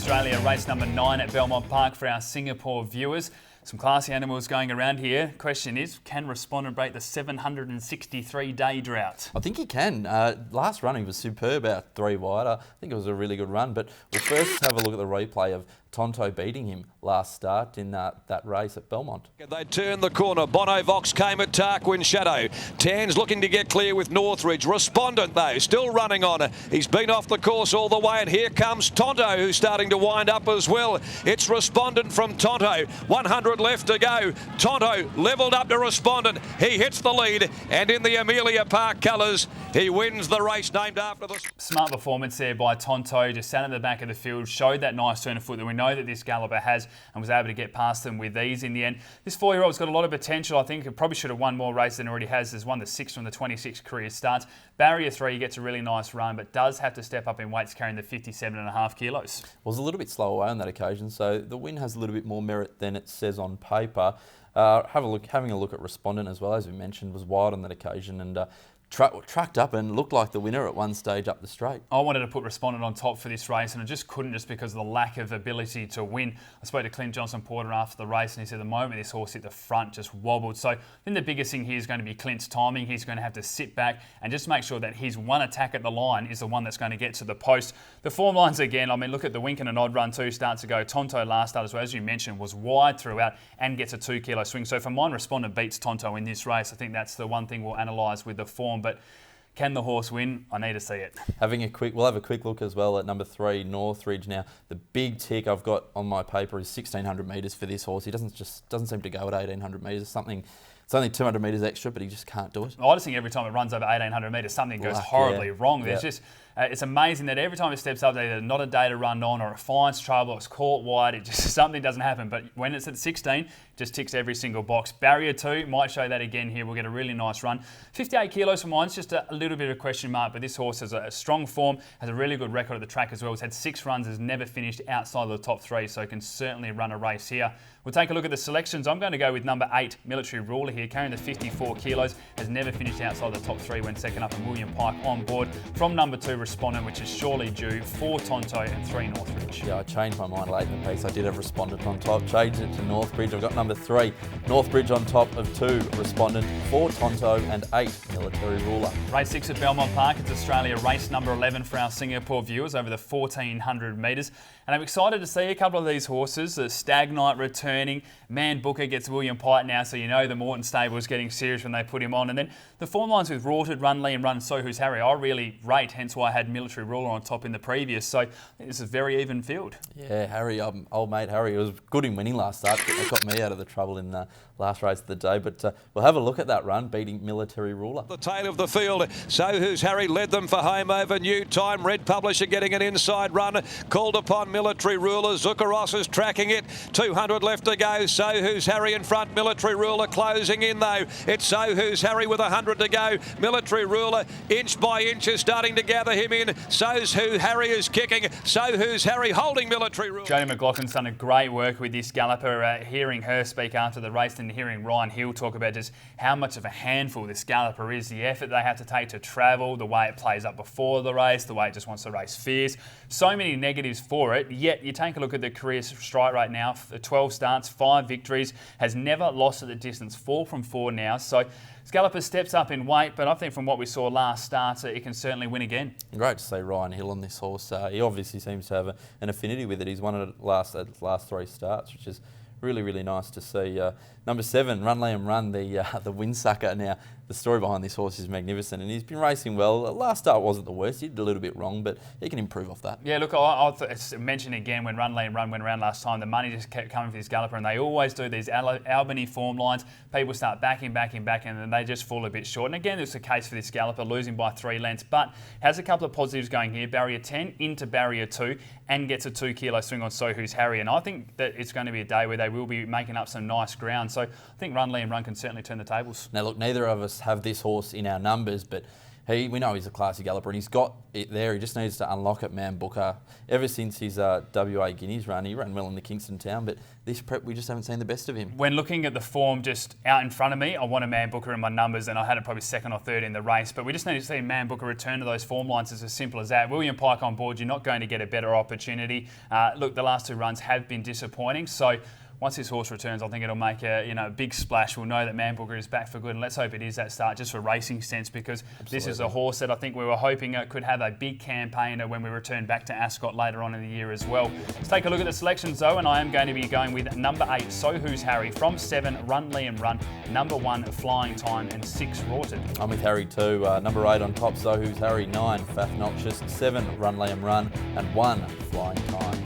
Australia, race number 9 at Belmont Park for our Singapore viewers. Some classy animals going around here. Question is, can Respondent break the 763-day drought? I think he can. Last run he was superb out 3 wide. I think it was a really good run, but we'll first have a look at the replay of Tonto beating him last start in that race at Belmont. They turned the corner. Bono Vox came at Tarquin Shadow. Tan's looking to get clear with Northridge. Respondent, though, still running on. He's been off the course all the way, and here comes Tonto, who's starting to wind up as well. It's Respondent from Tonto. 100 left to go. Tonto levelled up to Respondent. He hits the lead, and in the Amelia Park colours, he wins the race named after the... Smart performance there by Tonto. Just sat at the back of the field, showed that nice turn of foot that we know that this galloper has, and was able to get past them with ease in the end. This 4-year-old's got a lot of potential. I think he probably should have won more races than he already has. He's won the 6 from the 26 career starts. Barrier 3, he gets a really nice run, but does have to step up in weights, carrying the 57.5 kilos. Was a little bit slow away on that occasion, so the win has a little bit more merit than it says on paper. Having a look at Respondent as well, as we mentioned, was wide on that occasion, and tracked up and looked like the winner at one stage up the straight. I wanted to put Respondent on top for this race, and I just couldn't, just because of the lack of ability to win. I spoke to Clint Johnson-Porter after the race, and he said the moment this horse hit the front, just wobbled. So I think the biggest thing here is going to be Clint's timing. He's going to have to sit back and just make sure that his one attack at the line is the one that's going to get to the post. The form lines again, I mean, look at the wink and an odd run 2 starts ago. Tonto last start as well, as you mentioned, was wide throughout and gets a 2 kilo swing. So for mine, Respondent beats Tonto in this race. I think that's the one thing we'll analyse with the form. But can the horse win? I need to see it. We'll have a quick look as well at number 3, Northridge. Now, the big tick I've got on my paper is 1,600 metres for this horse. He doesn't seem to go at 1,800 metres. It's only 200 metres extra, but he just can't do it. I just think every time it runs over 1,800 metres, something goes horribly wrong. There's just it's amazing that every time it steps up, there's either not a day to run on, or it finds trouble, or it's caught wide. It just something doesn't happen. But when it's at 16, it just ticks every single box. Barrier 2 might show that again here. We'll get a really nice run. 58 kilos for mine. It's just a little bit of a question mark, but this horse has a strong form, has a really good record at the track as well. He's had 6 runs, has never finished outside of the top 3, so can certainly run a race here. We'll take a look at the selections. I'm going to go with number 8, Military Ruler here, carrying the 54 kilos, has never finished outside the top 3 when second up, and William Pike on board. From number 2, Respondent, which is surely due, 4 Tonto and 3 Northridge. Yeah, I changed my mind late in the piece. I did have Respondent on top, changed it to Northbridge. I've got number 3, Northbridge on top of 2, Respondent, 4 Tonto and 8, Military Ruler. Race 6 at Belmont Park. It's Australia race number 11 for our Singapore viewers over the 1,400 metres. And I'm excited to see a couple of these horses. The Stag Knight returning. Man Booker gets William Pike now, so you know the Morton stable is getting serious when they put him on. And then the form lines with Rorted, Run Lee and Run So Who's Harry, I really rate, hence why I had Military Ruler on top in the previous. So I think this is a very even field. Yeah, Harry, old mate Harry, it was good in winning last start. It got me out of the trouble in the last race of the day. But we'll have a look at that run, beating Military Ruler. The tail of the field, So Who's Harry led them for home over New Time. Red Publisher getting an inside run, called upon Military Ruler. Zuccaros is tracking it. 200 left to go. So Who's Harry in front. Military Ruler closing in though. It's So Who's Harry with 100 to go. Military Ruler inch by inch is starting to gather him in. So's Who Harry is kicking. So Who's Harry holding Military Ruler. Jodie McLaughlin's done a great work with this galloper. Hearing her speak after the race and hearing Ryan Hill talk about just how much of a handful this galloper is, the effort they have to take to travel, the way it plays up before the race, the way it just wants to race fierce. So many negatives for it, yet you take a look at the career strike rate now. 12 starts, 5 victories, has never lost at the distance, 4 from 4 now. So Galloper steps up in weight, but I think from what we saw last start, it can certainly win again. Great to see Ryan Hill on this horse. He obviously seems to have an affinity with it. He's won it at last 3 starts, which is really, really nice to see. Number 7, Run Liam Run, the windsucker. Now, the story behind this horse is magnificent, and he's been racing well. Last start wasn't the worst. He did a little bit wrong, but he can improve off that. Yeah, look, I mentioned again when Run Liam Run went around last time, the money just kept coming for this galloper, and they always do these Albany form lines. People start backing, and then they just fall a bit short. And again, it's the case for this galloper, losing by 3 lengths, but has a couple of positives going here. Barrier 10 into Barrier 2, and gets a 2 kilo swing on So Who's Harry. And I think that it's going to be a day where they will be making up some nice ground. So I think Run Liam Run can certainly turn the tables. Now, look, neither of us have this horse in our numbers, but we know he's a classy galloper and he's got it there. He just needs to unlock it, Man Booker. Ever since his WA Guineas run, he ran well in the Kingston Town, but this prep we just haven't seen the best of him. When looking at the form just out in front of me, I want a Man Booker in my numbers, and I had it probably second or third in the race, but we just need to see Man Booker return to those form lines. It's as simple as that. William Pike on board, you're not going to get a better opportunity. Look, the last 2 runs have been disappointing, so once this horse returns, I think it'll make a big splash. We'll know that Man Booker is back for good, and let's hope it is that start just for racing sense, because this is a horse that I think we were hoping could have a big campaign when we return back to Ascot later on in the year as well. Let's take a look at the selections though, and I am going to be going with number 8, So Who's Harry, from 7, Run Liam Run, number 1, Flying Time, and 6, Rorted. I'm with Harry too. Number 8 on top, So Who's Harry, 9, Fath Noxious, 7, Run Liam Run, and 1, Flying Time.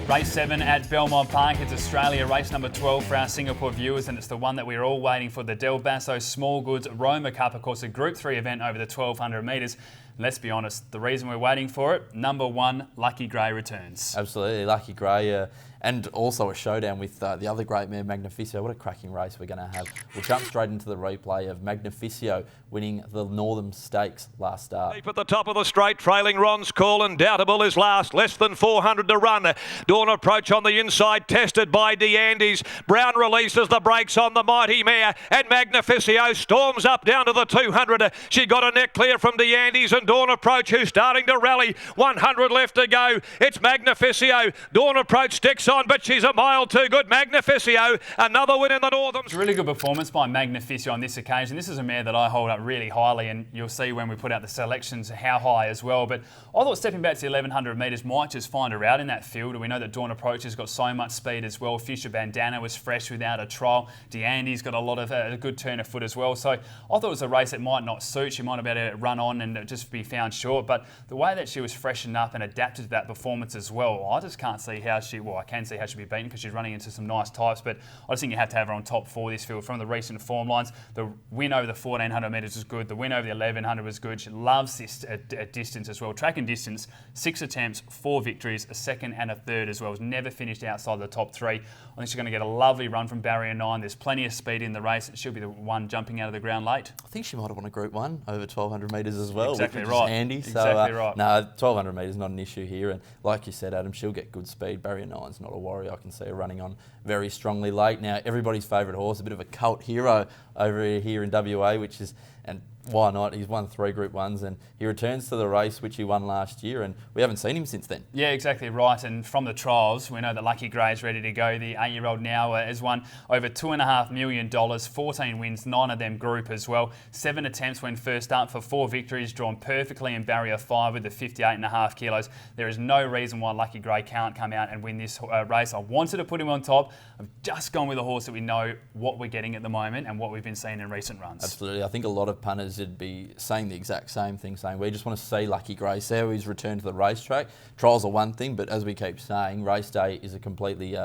Race 7 at Belmont Park. It's Australia race number 12 for our Singapore viewers, and it's the one that we're all waiting for, the Del Basso Small Goods Roma Cup. Of course, a Group 3 event over the 1,200 metres. Let's be honest, the reason we're waiting for it, number 1, Lucky Grey returns. Absolutely, Lucky Grey, and also a showdown with the other great man, Magnificio. What a cracking race we're going to have. We'll jump straight into the replay of Magnificio winning the Northern Stakes last start. Deep at the top of the straight, trailing Ron's Call, and Doubtable is last. Less than 400 to run. Dawn Approach on the inside, tested by DeAndes. Brown releases the brakes on the mighty mare, and Magnificio storms up down to the 200. She got a neck clear from DeAndes, and Dawn Approach, who's starting to rally. 100 left to go. It's Magnificio. Dawn Approach sticks on, but she's a mile too good. Magnificio, another win in the Northern. It's a really good performance by Magnificio on this occasion. This is a mare that I hold up really highly, and you'll see when we put out the selections how high as well. But I thought stepping back to the 1,100 metres might just find her out in that field. We know that Dawn Approach has got so much speed as well. Fuchsia Bandana was fresh without a trial. DeAndy's got a lot of a good turn of foot as well. So I thought it was a race that might not suit. She might have been able to run on and just be found short. But the way that she was freshened up and adapted to that performance as well, I just can't see how I can see how she'd be beaten because she's running into some nice types. But I just think you have to have her on top for this field from the recent form lines. The win over the 1,400 metres was good. The win over the 1,100 was good. She loves this distance as well. Track and distance, 6 attempts, 4 victories, a second and a third as well. Has never finished outside the top 3. I think she's going to get a lovely run from barrier 9. There's plenty of speed in the race. She'll be the one jumping out of the ground late. I think she might have won a Group 1 over 1,200 metres as well. Exactly which right. is handy. Exactly right. No, 1,200 metres not an issue here. And like you said, Adam, she'll get good speed. Barrier 9's not a worry. I can see her running on very strongly late. Now, everybody's favourite horse, a bit of a cult hero over here in WA, which is, and why not? He's won 3 Group 1s and he returns to the race which he won last year, and we haven't seen him since then. Yeah, exactly right. And from the trials, we know that Lucky Grey is ready to go. The 8-year-old now has won over $2.5 million, 14 wins, 9 of them Group as well. 7 attempts when first up for 4 victories, drawn perfectly in barrier 5 with the 58.5 kilos. There is no reason why Lucky Grey can't come out and win this race. I wanted to put him on top. I've just gone with a horse that we know what we're getting at the moment and what we've been seeing in recent runs. Absolutely. I think a lot of punters would be saying the exact same thing, saying we just want to see Lucky Grey, see how he's returned to the racetrack. Trials are one thing, but as we keep saying, race day is a completely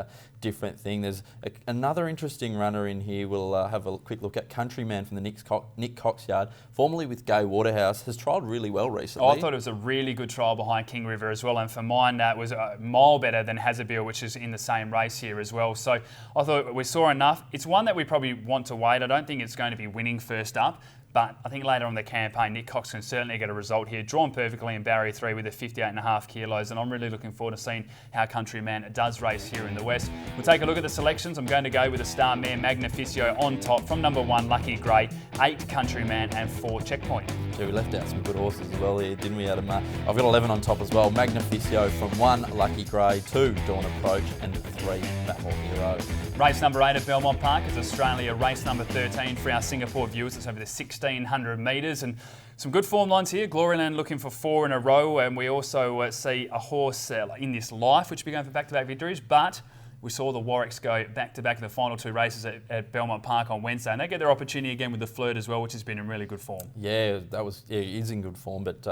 different thing. There's another interesting runner in here. We'll have a quick look at Countryman from the Nick Cox yard, formerly with Gay Waterhouse, has trialled really well recently. I thought it was a really good trial behind King River as well, and for mine that was a mile better than HAZZABEEL, which is in the same race here as well. So I thought we saw enough. It's one that we probably want to wait. I don't think it's going to be winning first up, but I think later on in the campaign, Nick Cox can certainly get a result here. Drawn perfectly in barrier 3 with the 58.5 kilos, and I'm really looking forward to seeing how Countryman does race here in the West. We'll take a look at the selections. I'm going to go with the star mare Magnificio on top from number 1, Lucky Grey, 8, Countryman, and 4, Checkpoint. Yeah, we left out some good horses as well here, didn't we, Adam? I've got 11 on top as well. Magnificio from 1, Lucky Grey, 2, Dawn Approach, and 3, Battle Hero. Race number 8 at Belmont Park is Australia race number 13 for our Singapore viewers. It's over the 1,600 metres, and some good form lines here. Gloryland looking for 4 in a row, and we also see a horse in this Life, which will be going for back-to-back victories, but we saw the Warwicks go back-to-back in the final 2 races at Belmont Park on Wednesday, and they get their opportunity again with the FLIRT as well, which has been in really good form. Yeah, he is in good form, but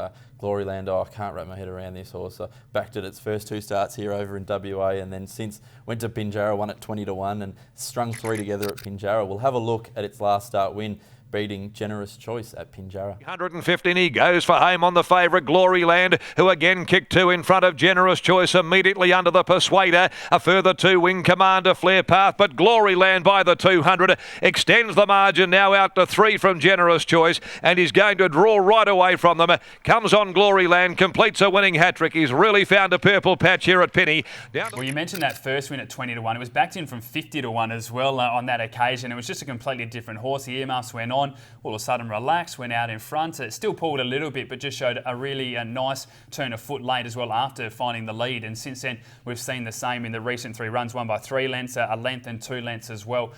Gloryland, I can't wrap my head around this horse. Backed it its first 2 starts here over in WA, and then since went to Pinjarra, won at 20 to 1, and strung 3 together at Pinjarra. We'll have a look at its last start win. beating Generous Choice at Pinjarra. 150, he goes for home on the favourite Gloryland, who again kicked 2 in front of Generous Choice immediately under the Persuader. A further 2 Wing Commander, Flare Path, but Gloryland by the 200 extends the margin now out to 3 from Generous Choice, and he's going to draw right away from them. Comes on Gloryland, completes a winning hat-trick. He's really found a purple patch here at Penny. Well, you mentioned that first win at 20 to 1. It was backed in from 50 to 1 as well on that occasion. It was just a completely different horse. The earmuffs went on, all of a sudden relaxed, went out in front. It still pulled a little bit, but just showed a really nice turn of foot late as well after finding the lead. And since then, we've seen the same in the recent 3 runs, won by 3 lengths, a length and 2 lengths as well.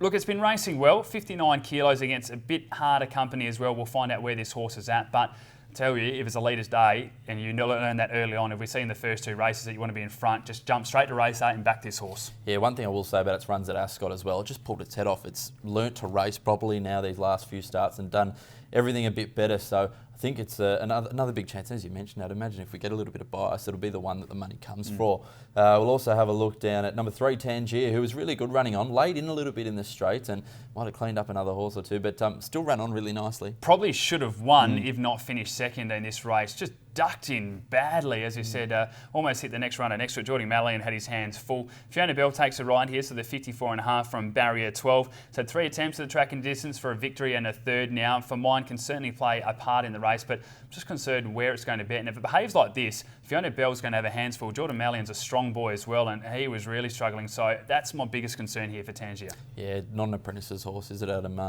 Look, it's been racing well, 59 kilos against a bit harder company as well. We'll find out where this horse is at, but I tell you, if it's a leader's day and you learn that early on, if we see in the first 2 races that you want to be in front, just jump straight to race 8 and back this horse. Yeah, one thing I will say about its runs at Ascot as well, it just pulled its head off. It's learnt to race properly now these last few starts and done everything a bit better. So I think it's another big chance. As you mentioned, I'd imagine if we get a little bit of bias, it'll be the one that the money comes for. We'll also have a look down at number 3, Tangier, who was really good running on, laid in a little bit in the straight and might have cleaned up another horse or 2, but still ran on really nicely. Probably should have won if not finished second in this race. Just ducked in badly, as you said, almost hit the next runner next to it. Jordan Mallyon had his hands full. Fiona Bell takes a ride here, so the 54.5 from barrier 12. So 3 attempts at the track and distance for a victory and a third now. For mine can certainly play a part in the race, but I'm just concerned where it's going to bet. And if it behaves like this, Fiona Bell's going to have her hands full. Jordan Mallyon's a strong boy as well, and he was really struggling. So that's my biggest concern here for Tangier. Yeah, not an apprentice's horse, is it, Adam?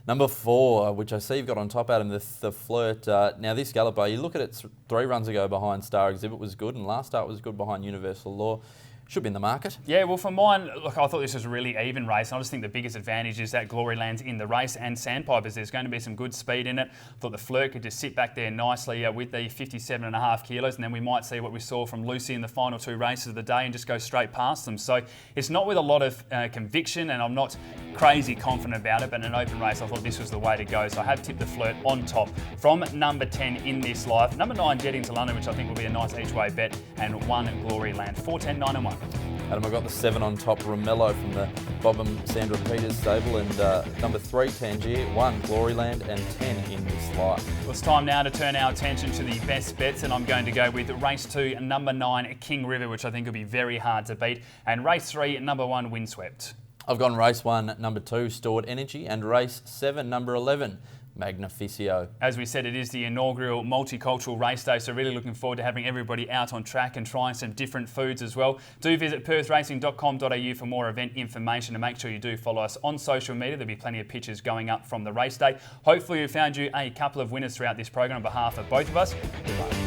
Number 4, which I see you've got on top, Adam, the FLIRT. Now this galloper, you look at it 3 runs ago behind Star Exhibit was good, and last start was good behind Universal Law. Should be in the market. Yeah, well, for mine, look, I thought this was a really even race. And I just think the biggest advantage is that Gloryland's in the race and Sandpipers. There's going to be some good speed in it. I thought the FLIRT could just sit back there nicely with the 57.5 kilos, and then we might see what we saw from Lucy in the final 2 races of the day and just go straight past them. So it's not with a lot of conviction, and I'm not crazy confident about it, but in an open race, I thought this was the way to go. So I have tipped the FLIRT on top from number 10 in this life. Number 9, Jetting to London, which I think will be a nice each-way bet, and 1 Gloryland. 4, 10, 9 and 1. Adam, I got the 7 on top, Romello from the Bob and Sandra Peters stable, and number 3, Tangier, 1, Gloryland, and 10 in this life. Well, it's time now to turn our attention to the best bets, and I'm going to go with race 2, number 9, King River, which I think will be very hard to beat, and race 3, number 1, Windswept. I've gone race 1, number 2, Stored Energy, and race 7, number 11, Magnificio. As we said, it is the inaugural multicultural race day, so really looking forward to having everybody out on track and trying some different foods as well. Do visit perthracing.com.au for more event information, and make sure you do follow us on social media. There'll be plenty of pictures going up from the race day. Hopefully we found you a couple of winners throughout this program on behalf of both of us. Good luck.